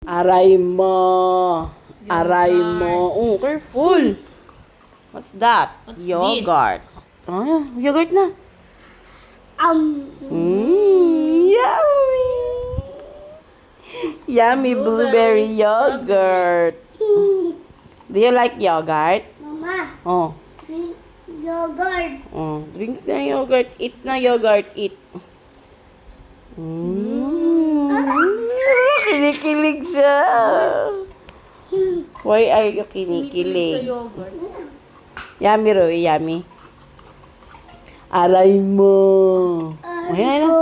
Aray mo. Aray mo. Oh, careful. What's that? What's Yogurt. Ah, yogurt na. Yummy. Yummy blueberry yogurt. Do you like yogurt? Mama, Oh. drink yogurt. Oh, drink na yogurt. Eat na yogurt. Eat. Kinikilig siya. Why are you Sa kinikilig? yogurt. Yummy, Roy. Yummy. Aray mo. Ayan na.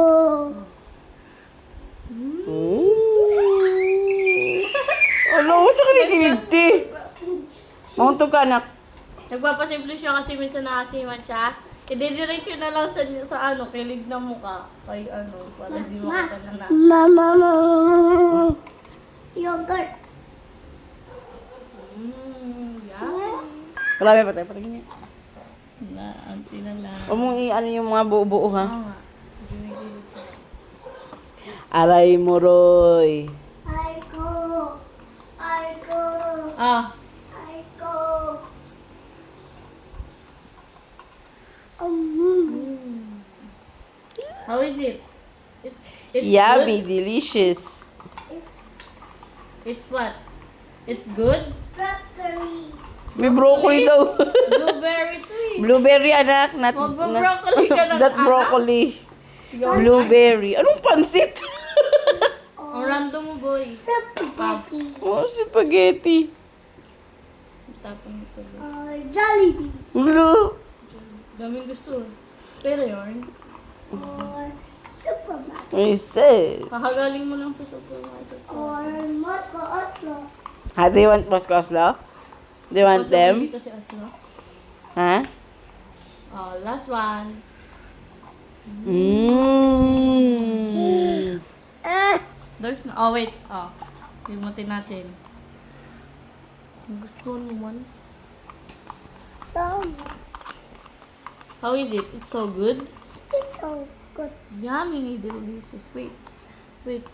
Ano, siya kinikilig, te. Mahuntog ka, anak. Nagpapasimple siya kasi minsan nakasiman siya. Idediretso na lang sa ano, kilig na mukha. Kay ano, para di makita na. Mama, yogurt. Yeah. Marami pa tayo. Parang ganyan. Na, anti na lang. Huwag mong i-ano yung mga buo-buo, ha? Oo nga. Ginigilig ko. Aray mo, Roy. Arko. Arko. Ah, Arko. how is it? It's Yummy, good? delicious. It's It's what? It's good? broccoli. May broccoli daw. Blueberry tree. Blueberry, anak. Not, Mag-broccoli ka ng not anak? broccoli. Blueberry. Anong pansit? Ang random mo, boy. Spaghetti. Oh, spaghetti. Tapon ito. Jollibee. Ulo. Daming gusto. Pero yun, Or supermarket. What is this? kakagaling mo lang sa supermarket. Or Moscow Oslo. Ha, do you want Moscow Oslo? Do you want them? Dito si Aslo. Ha? Oh, last one. Mmm. There's no, oh wait. Oh, limutin natin. Gusto naman. So, How is it? It's so good. it's so good. Yummy, delicious. Wait. Wait.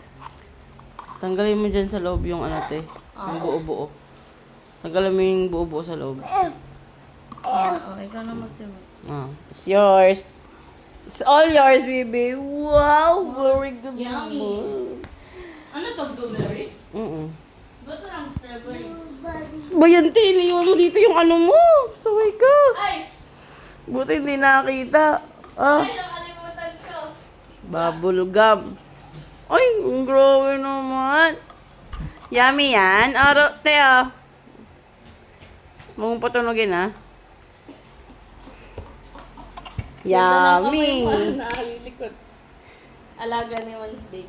Tanggalin mo dyan sa loob yung ano, te. Yung buo-buo. Tanggalin mo yung buo-buo sa loob. Oh, ikaw na magsimula. Ah, it's yours. It's all yours, baby. Wow, very good Yummy. naman. Ano to, blueberry? Ba't lang strawberry? Blueberry. Bayan, te, iniwan mo dito yung ano mo. Saway ka. Ay! Buti hindi nakakita. Ah, Ay, nakalimutan ko. bubble gum. Ay, ang grabe naman. Yummy yan. Aro, te, ah. Huwag mong patunogin, ah. Yummy. Nakalilikot. Alaga ni Wednesday.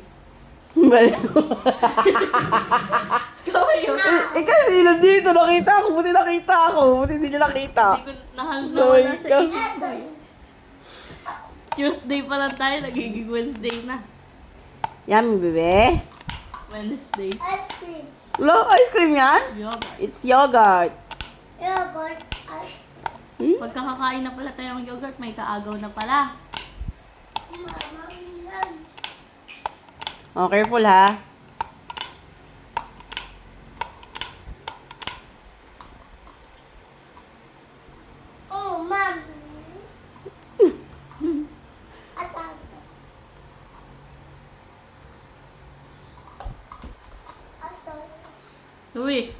Ikaw yun. Kasi nandito, nakita ako. Buti nakita ako. Buti hindi niya nakita. Hindi ko nahal na Sorry wala sa ka. isip ko. Tuesday pa lang tayo, nagiging Wednesday na. Yummy, bebe. Wednesday. Ice cream. Lo, ice cream yan? Yogurt. It's yogurt. Yogurt. Ice Pagkakakain na pala tayo ng yogurt, may kaagaw na pala. Mama. Oh, careful, ha? Oh, Mom. Asal. Asal. Uy,